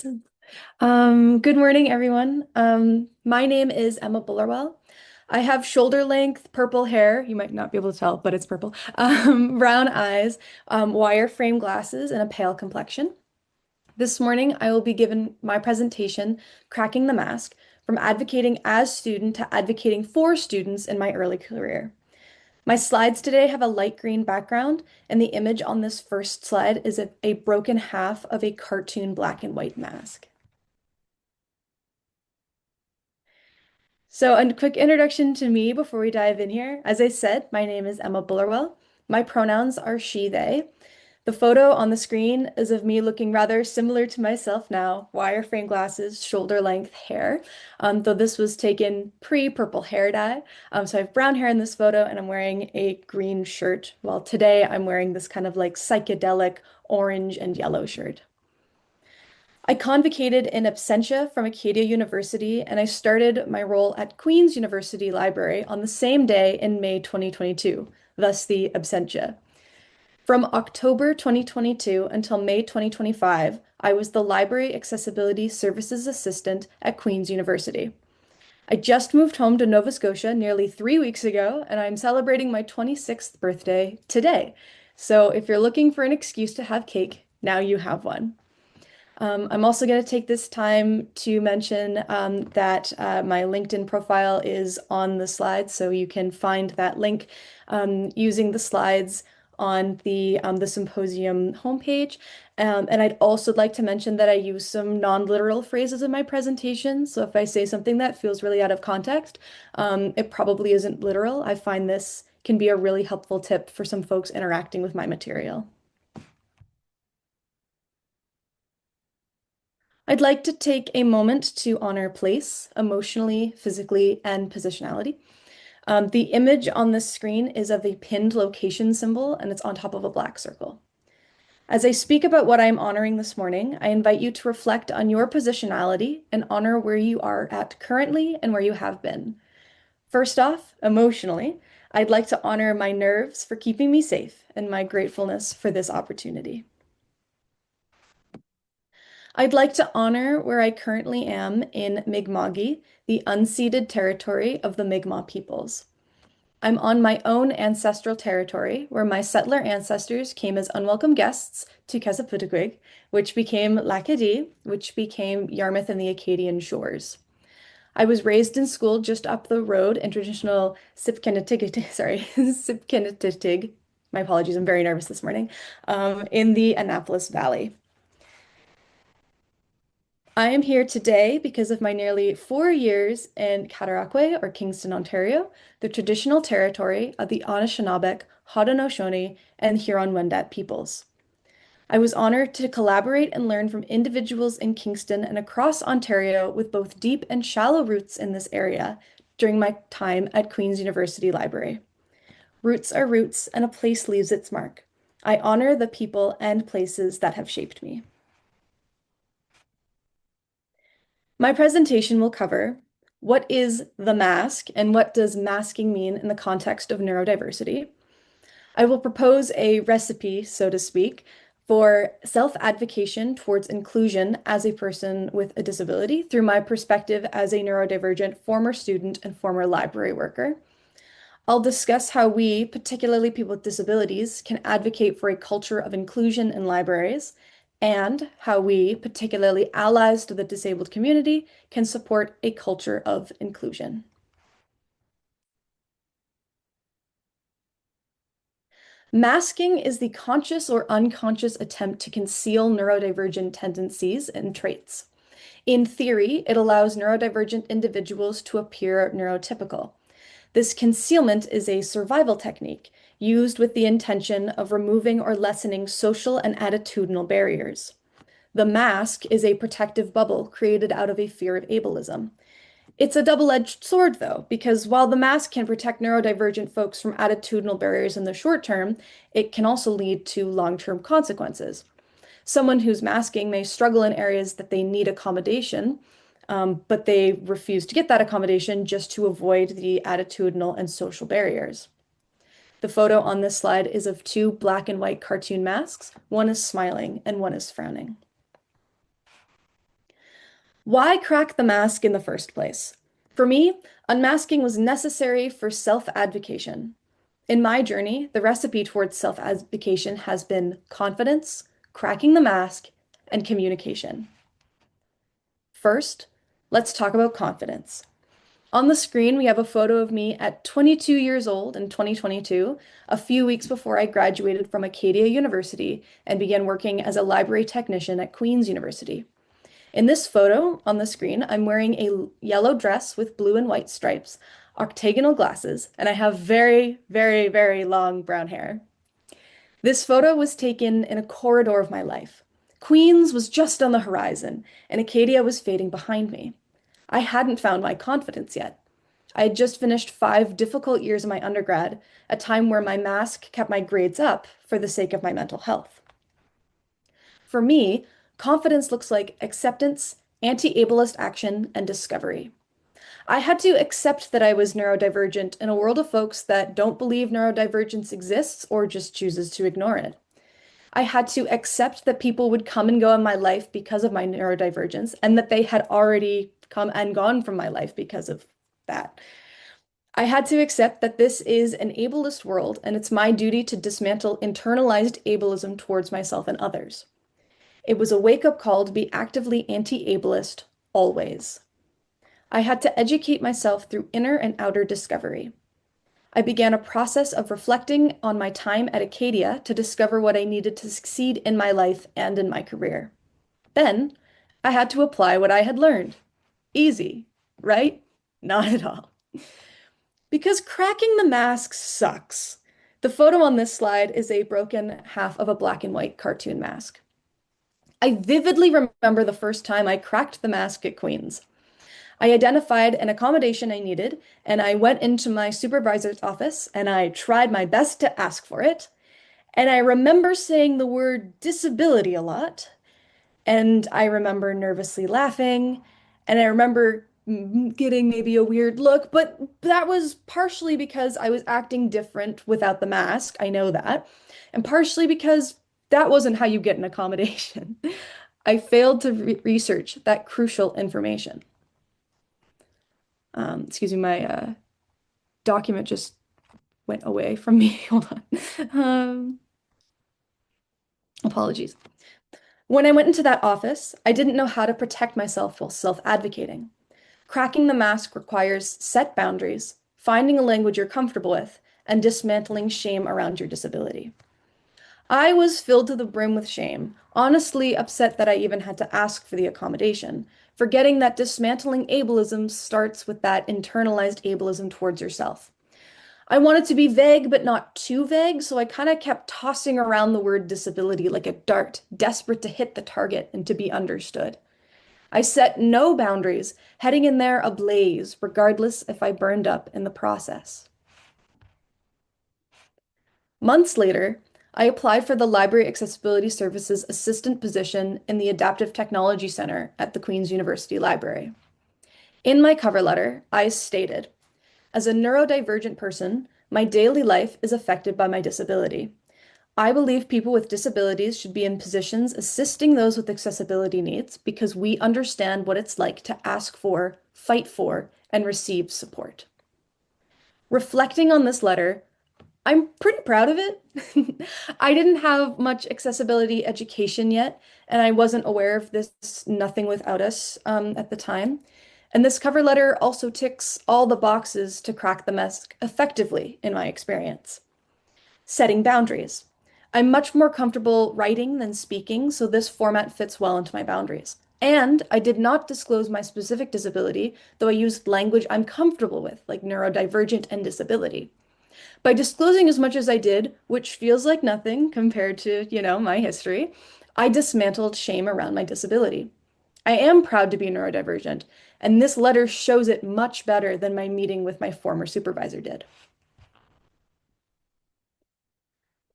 Good morning, everyone. My name is Emma Bullerwell. I have shoulder length purple hair. You might not be able to tell, but it's purple. Brown eyes, wire frame glasses, and a pale complexion. This morning, I will be given my presentation, Cracking the Mask, from advocating as student to advocating for students in my early career. My slides today have a light green background, and the image on this first slide is a broken half of a cartoon black and white mask. So, a quick introduction to me before we dive in here. As I said, my name is Emma Bullerwell. My pronouns are she, they. The photo on the screen is of me looking rather similar to myself now, wireframe glasses, shoulder length hair, though this was taken pre-purple hair dye. So I have brown hair in this photo and I'm wearing a green shirt, while today I'm wearing this kind of like psychedelic orange and yellow shirt. I convocated in absentia from Acadia University, and I started my role at Queen's University Library on the same day in May 2022, thus the absentia. From October 2022 until May 2025, I was the Library Accessibility Services Assistant at Queen's University. I just moved home to Nova Scotia nearly 3 weeks ago, and I'm celebrating my 26th birthday today. So if you're looking for an excuse to have cake, now you have one. I'm also going to take this time to mention that my LinkedIn profile is on the slides, so you can find that link using the slides on the Symposium homepage. And I'd also like to mention that I use some non-literal phrases in my presentation. So if I say something that feels really out of context, it probably isn't literal. I find this can be a really helpful tip for some folks interacting with my material. I'd like to take a moment to honor place, emotionally, physically, and positionality. The image on the screen is of a pinned location symbol, and it's on top of a black circle. As I speak about what I'm honoring this morning, I invite you to reflect on your positionality and honor where you are at currently and where you have been. First off, emotionally, I'd like to honor my nerves for keeping me safe and my gratefulness for this opportunity. I'd like to honor where I currently am in Mi'kma'ki, the unceded territory of the Mi'kmaq peoples. I'm on my own ancestral territory where my settler ancestors came as unwelcome guests to Kesaputaquig, which became Lakadi, which became Yarmouth and the Acadian shores. I was raised in school just up the road in traditional Sipkenetitig, sorry, Sipkenetitig, my apologies, I'm very nervous this morning, in the Annapolis Valley. I am here today because of my nearly 4 years in Cataraqui or Kingston, Ontario, the traditional territory of the Anishinaabeg, Haudenosaunee, and Huron-Wendat peoples. I was honored to collaborate and learn from individuals in Kingston and across Ontario with both deep and shallow roots in this area during my time at Queen's University Library. Roots are roots, and a place leaves its mark. I honor the people and places that have shaped me. My presentation will cover what is the mask and what does masking mean in the context of neurodiversity. I will propose a recipe, so to speak, for self-advocation towards inclusion as a person with a disability through my perspective as a neurodivergent former student and former library worker. I'll discuss how we, particularly people with disabilities, can advocate for a culture of inclusion in libraries, and how we, particularly allies to the disabled community, can support a culture of inclusion. Masking is the conscious or unconscious attempt to conceal neurodivergent tendencies and traits. In theory, it allows neurodivergent individuals to appear neurotypical. This concealment is a survival technique used with the intention of removing or lessening social and attitudinal barriers. The mask is a protective bubble created out of a fear of ableism. It's a double-edged sword, though, because while the mask can protect neurodivergent folks from attitudinal barriers in the short term, it can also lead to long-term consequences. Someone who's masking may struggle in areas that they need accommodation, but they refuse to get that accommodation just to avoid the attitudinal and social barriers. The photo on this slide is of two black and white cartoon masks. One is smiling and one is frowning. Why crack the mask in the first place? For me, unmasking was necessary for self-advocation. In my journey, the recipe towards self-advocation has been confidence, cracking the mask, and communication. First, let's talk about confidence. On the screen, we have a photo of me at 22 years old in 2022, a few weeks before I graduated from Acadia University and began working as a library technician at Queen's University. In this photo on the screen, I'm wearing a yellow dress with blue and white stripes, octagonal glasses, and I have very, very, very long brown hair. This photo was taken in a corridor of my life. Queens was just on the horizon, and Acadia was fading behind me. I hadn't found my confidence yet. I had just finished 5 difficult years of my undergrad, a time where my mask kept my grades up for the sake of my mental health. For me, confidence looks like acceptance, anti-ableist action, and discovery. I had to accept that I was neurodivergent in a world of folks that don't believe neurodivergence exists or just chooses to ignore it. I had to accept that people would come and go in my life because of my neurodivergence and that they had already come and gone from my life because of that. I had to accept that this is an ableist world and it's my duty to dismantle internalized ableism towards myself and others. It was a wake-up call to be actively anti-ableist always. I had to educate myself through inner and outer discovery. I began a process of reflecting on my time at Acadia to discover what I needed to succeed in my life and in my career. Then, I had to apply what I had learned. Easy, right? Not at all. Because cracking the mask sucks. The photo on this slide is a broken half of a black and white cartoon mask. I vividly remember the first time I cracked the mask at Queen's. I identified an accommodation I needed, and I went into my supervisor's office and I tried my best to ask for it. And I remember saying the word disability a lot, and I remember nervously laughing, and I remember getting maybe a weird look, but that was partially because I was acting different without the mask. I know that. And partially because that wasn't how you get an accommodation. I failed to research that crucial information. Excuse me, my document just went away from me. Hold on. Apologies. When I went into that office, I didn't know how to protect myself while self-advocating. Cracking the mask requires set boundaries, finding a language you're comfortable with, and dismantling shame around your disability. I was filled to the brim with shame, honestly upset that I even had to ask for the accommodation, forgetting that dismantling ableism starts with that internalized ableism towards yourself. I wanted to be vague, but not too vague, so I kind of kept tossing around the word disability like a dart, desperate to hit the target and to be understood. I set no boundaries, heading in there ablaze, regardless if I burned up in the process. Months later, I applied for the Library Accessibility Services assistant position in the Adaptive Technology Center at the Queen's University Library. In my cover letter, I stated, as a neurodivergent person, my daily life is affected by my disability. I believe people with disabilities should be in positions assisting those with accessibility needs because we understand what it's like to ask for, fight for, and receive support. Reflecting on this letter, I'm pretty proud of it. I didn't have much accessibility education yet, and I wasn't aware of this Nothing Without Us at the time. And this cover letter also ticks all the boxes to crack the mask effectively, in my experience. Setting boundaries. I'm much more comfortable writing than speaking, so this format fits well into my boundaries. And I did not disclose my specific disability, though I used language I'm comfortable with, like neurodivergent and disability. By disclosing as much as I did, which feels like nothing compared to, my history, I dismantled shame around my disability. I am proud to be neurodivergent, and this letter shows it much better than my meeting with my former supervisor did.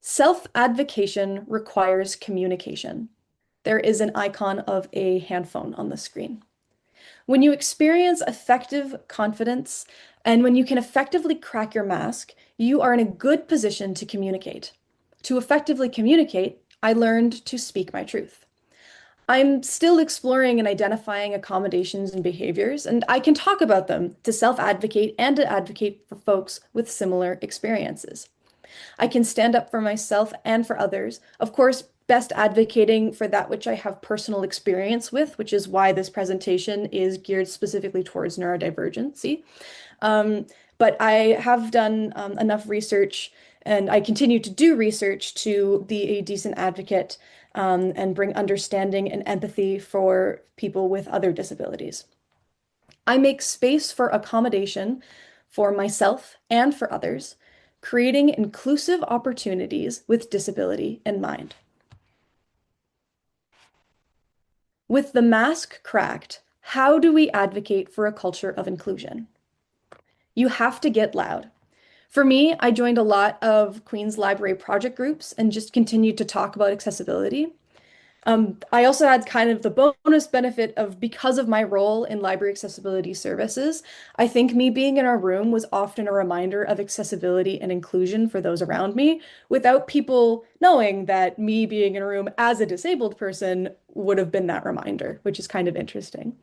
Self-advocation requires communication. There is an icon of a hand phone on the screen. When you experience effective confidence and when you can effectively crack your mask, you are in a good position to communicate. To effectively communicate, I learned to speak my truth. I'm still exploring and identifying accommodations and behaviors, and I can talk about them to self-advocate and to advocate for folks with similar experiences. I can stand up for myself and for others. Of course, best advocating for that which I have personal experience with, which is why this presentation is geared specifically towards neurodivergency. Um, but I have done enough research and I continue to do research to be a decent advocate and bring understanding and empathy for people with other disabilities. I make space for accommodation for myself and for others, creating inclusive opportunities with disability in mind. With the mask cracked, how do we advocate for a culture of inclusion? You have to get loud. For me, I joined a lot of Queen's Library project groups and just continued to talk about accessibility. I also had kind of the bonus benefit of because of my role in library accessibility services, I think me being in our room was often a reminder of accessibility and inclusion for those around me without people knowing that me being in a room as a disabled person would have been that reminder, which is kind of interesting.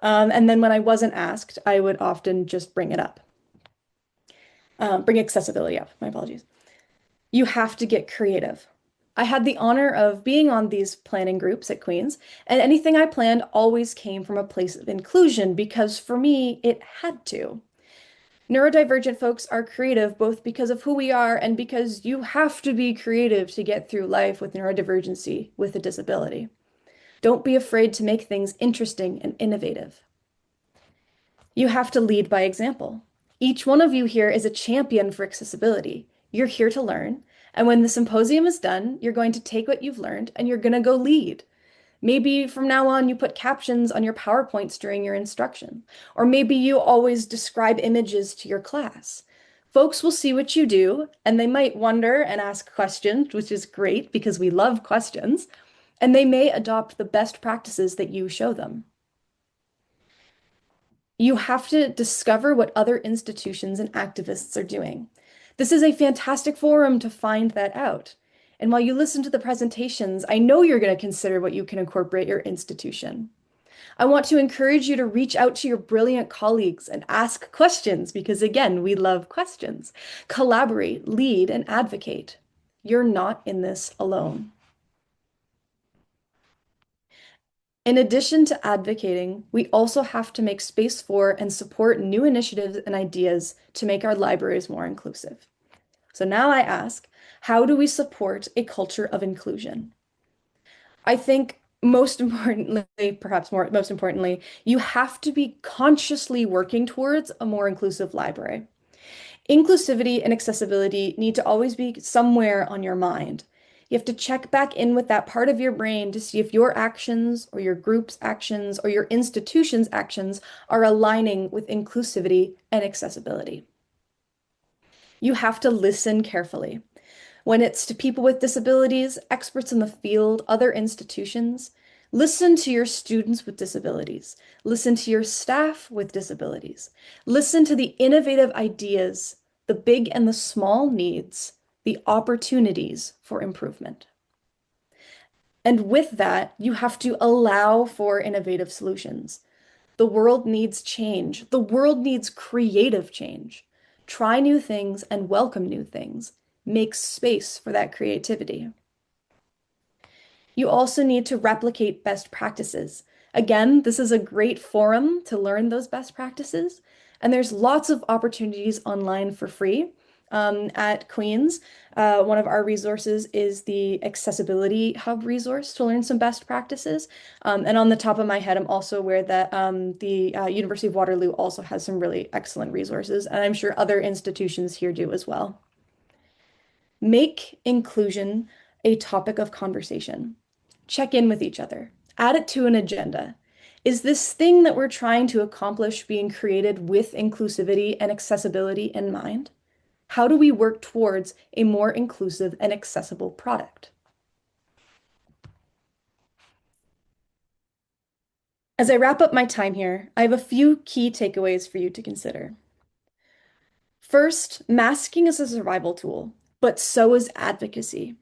And then when I wasn't asked, I would often just bring it up, bring accessibility up. My apologies. You have to get creative. I had the honor of being on these planning groups at Queen's, and anything I planned always came from a place of inclusion because for me, it had to. Neurodivergent folks are creative both because of who we are and because you have to be creative to get through life with neurodivergency with a disability. Don't be afraid to make things interesting and innovative. You have to lead by example. Each one of you here is a champion for accessibility. You're here to learn, and when the symposium is done, you're going to take what you've learned and you're going to go lead. Maybe from now on you put captions on your PowerPoints during your instruction, or maybe you always describe images to your class. Folks will see what you do, and they might wonder and ask questions, which is great because we love questions, and they may adopt the best practices that you show them. You have to discover what other institutions and activists are doing. This is a fantastic forum to find that out. And while you listen to the presentations, I know you're going to consider what you can incorporate your institution. I want to encourage you to reach out to your brilliant colleagues and ask questions because, again, we love questions. Collaborate, lead, and advocate. You're not in this alone. In addition to advocating, we also have to make space for and support new initiatives and ideas to make our libraries more inclusive. So now I ask, how do we support a culture of inclusion? I think most importantly, most importantly, you have to be consciously working towards a more inclusive library. Inclusivity and accessibility need to always be somewhere on your mind. You have to check back in with that part of your brain to see if your actions or your group's actions or your institution's actions are aligning with inclusivity and accessibility. You have to listen carefully. When it's to people with disabilities, experts in the field, other institutions, listen to your students with disabilities. Listen to your staff with disabilities. Listen to the innovative ideas, the big and the small needs, the opportunities for improvement. And with that, you have to allow for innovative solutions. The world needs change. The world needs creative change. Try new things and welcome new things. Make space for that creativity. You also need to replicate best practices. Again, this is a great forum to learn those best practices, and there's lots of opportunities online for free. At Queen's, one of our resources is the Accessibility Hub resource to learn some best practices. And on the top of my head, I'm also aware that the University of Waterloo also has some really excellent resources, and I'm sure other institutions here do as well. Make inclusion a topic of conversation. Check in with each other. Add it to an agenda. Is this thing that we're trying to accomplish being created with inclusivity and accessibility in mind? How do we work towards a more inclusive and accessible product? As I wrap up my time here, I have a few key takeaways for you to consider. First, masking is a survival tool, but so is advocacy.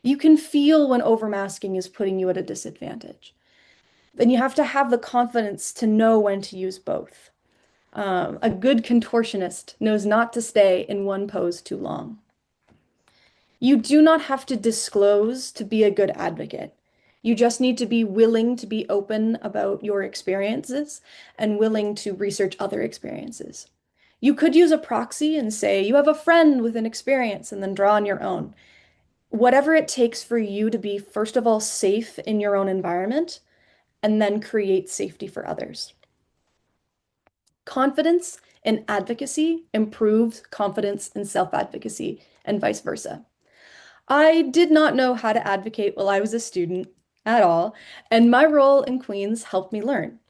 You can feel when overmasking is putting you at a disadvantage. Then you have to have the confidence to know when to use both. A good contortionist knows not to stay in one pose too long. You do not have to disclose to be a good advocate. You just need to be willing to be open about your experiences and willing to research other experiences. You could use a proxy and say you have a friend with an experience and then draw on your own. Whatever it takes for you to be, first of all, safe in your own environment and then create safety for others. Confidence in advocacy improves confidence in self-advocacy and vice versa. I did not know how to advocate while I was a student at all, and my role in Queens helped me learn.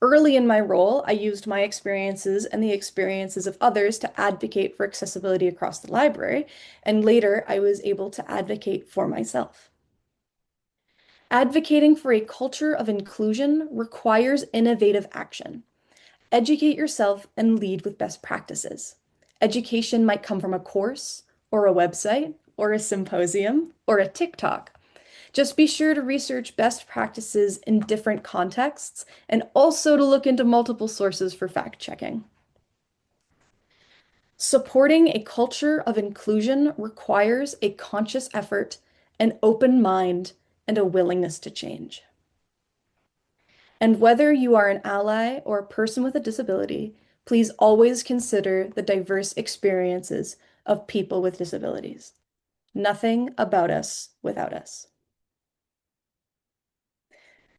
Early in my role, I used my experiences and the experiences of others to advocate for accessibility across the library, and later I was able to advocate for myself. Advocating for a culture of inclusion requires innovative action. Educate yourself and lead with best practices. Education might come from a course, or a website, or a symposium, or a TikTok. Just be sure to research best practices in different contexts and also to look into multiple sources for fact checking. Supporting a culture of inclusion requires a conscious effort, an open mind, and a willingness to change. And whether you are an ally or a person with a disability, please always consider the diverse experiences of people with disabilities. Nothing about us without us.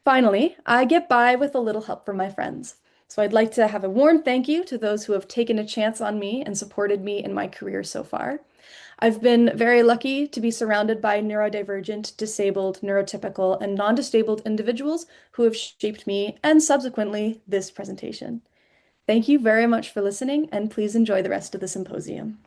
Finally, I get by with a little help from my friends. So I'd like to have a warm thank you to those who have taken a chance on me and supported me in my career so far. I've been very lucky to be surrounded by neurodivergent, disabled, neurotypical, and non-disabled individuals who have shaped me and subsequently this presentation. Thank you very much for listening, and please enjoy the rest of the symposium.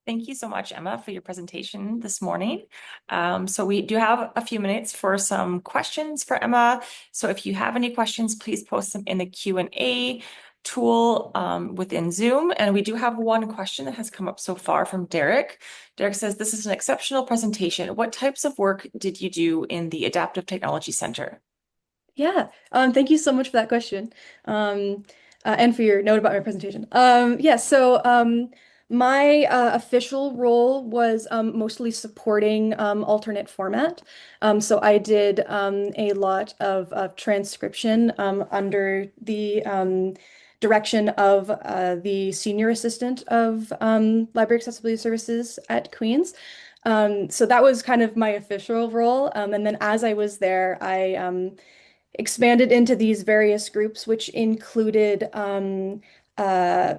Thank you so much, Emma, for your presentation this morning. So we do have a few minutes for some questions for Emma. So if you have any questions, please post them in the Q&A tool within Zoom. And we do have one question that has come up so far from Derek. Derek says, this is an exceptional presentation. What types of work did you do in the Adaptive Technology Center? Yeah, thank you so much for that question, and for your note about my presentation. Yeah, so my official role was mostly supporting alternate format. So I did a lot of transcription under the direction of the senior assistant of library accessibility services at Queen's. So that was kind of my official role. And then as I was there, I expanded into these various groups, which included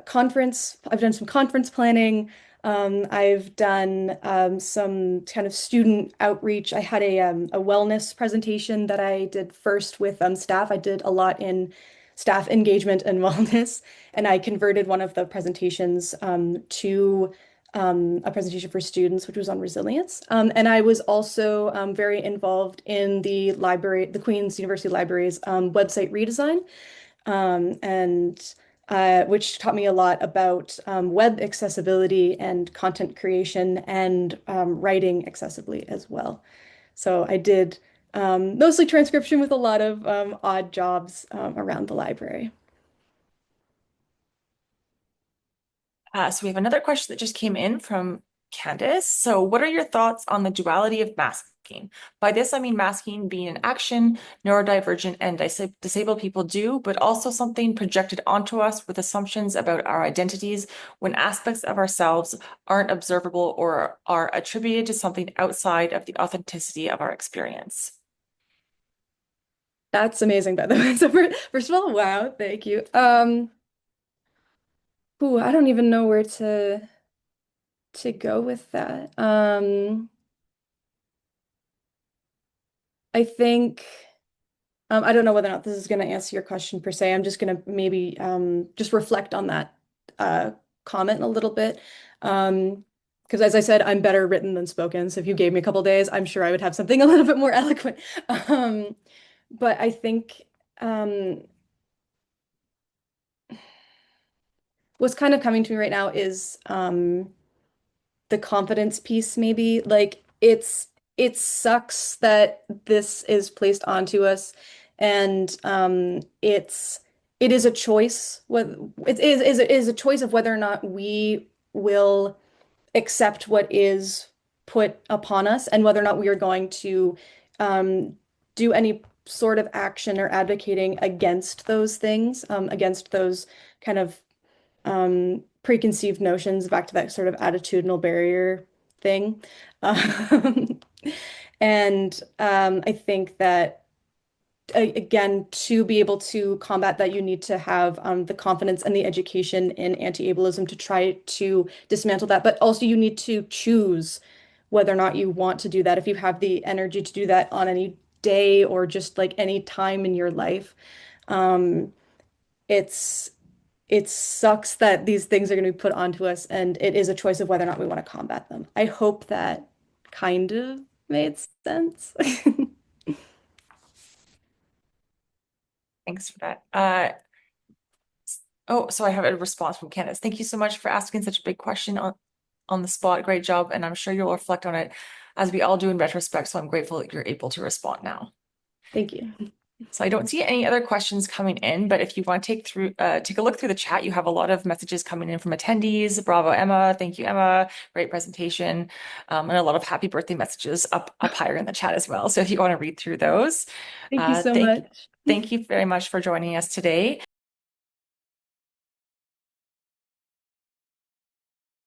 conference. I've done some conference planning. I've done some kind of student outreach. I had a wellness presentation that I did first with staff. I did a lot in staff engagement and wellness, and I converted one of the presentations to a presentation for students, which was on resilience. And I was also very involved in the library, the Queen's University Library's website redesign, and which taught me a lot about web accessibility and content creation and writing accessibly as well. So I did mostly transcription with a lot of odd jobs around the library. So we have another question that just came in from Candace. So what are your thoughts on the duality of masking? By this, I mean masking being an action neurodivergent and disabled people do, but also something projected onto us with assumptions about our identities when aspects of ourselves aren't observable or are attributed to something outside of the authenticity of our experience. That's amazing, by the way. So first of all, wow, thank you. Ooh, I don't even know where to go with that. I think I don't know whether or not this is going to answer your question per se. I'm just going to maybe just reflect on that uh, comment a little bit. Because as I said, I'm better written than spoken. So if you gave me a couple days, I'm sure I would have something a little bit more eloquent. Um, but I think what's kind of coming to me right now is the confidence piece maybe. Like it sucks that this is placed onto us and it is a choice what it is a choice of whether or not we will accept what is put upon us and whether or not we are going to um, do any sort of action or advocating against those things, against those kind of preconceived notions, back to that sort of attitudinal barrier thing. Um, and I think that again, to be able to combat that, you need to have the confidence and the education in anti-ableism to try to dismantle that. But also, you need to choose whether or not you want to do that. If you have the energy to do that on any day or just like any time in your life, um, it's it sucks that these things are going to be put onto us, and it is a choice of whether or not we want to combat them. I hope that kind of made sense. Thanks for that. Oh, so I have a response from Candace. Thank you so much for asking such a big question on the spot. Great job. And I'm sure you'll reflect on it as we all do in retrospect. So I'm grateful that you're able to respond now. Thank you. So I don't see any other questions coming in, but if you want to take a look through the chat, you have a lot of messages coming in from attendees. Bravo, Emma. Thank you, Emma. Great presentation. And a lot of happy birthday messages up higher in the chat as well. So if you want to read through those, Thank you uh, so thank much. thank you very much for joining us today.